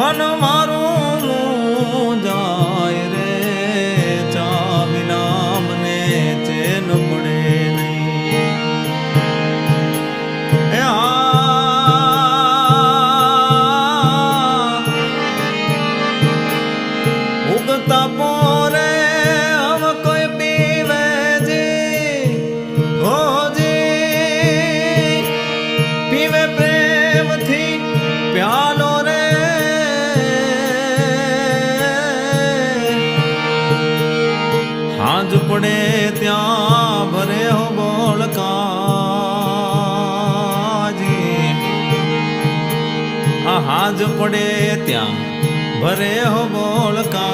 મન મારું જાય રે ચા વિના મને ચેન પડે નહીં. ઉગતા પોરે હમ કોઈ પીવે જી હોજી પીવે પ્રેમથી પ્યાલો રે હાજ પડે ત્યાં ભરે હો બોળકાજી. હાજ પડે ત્યાં ભરે હો બોળકા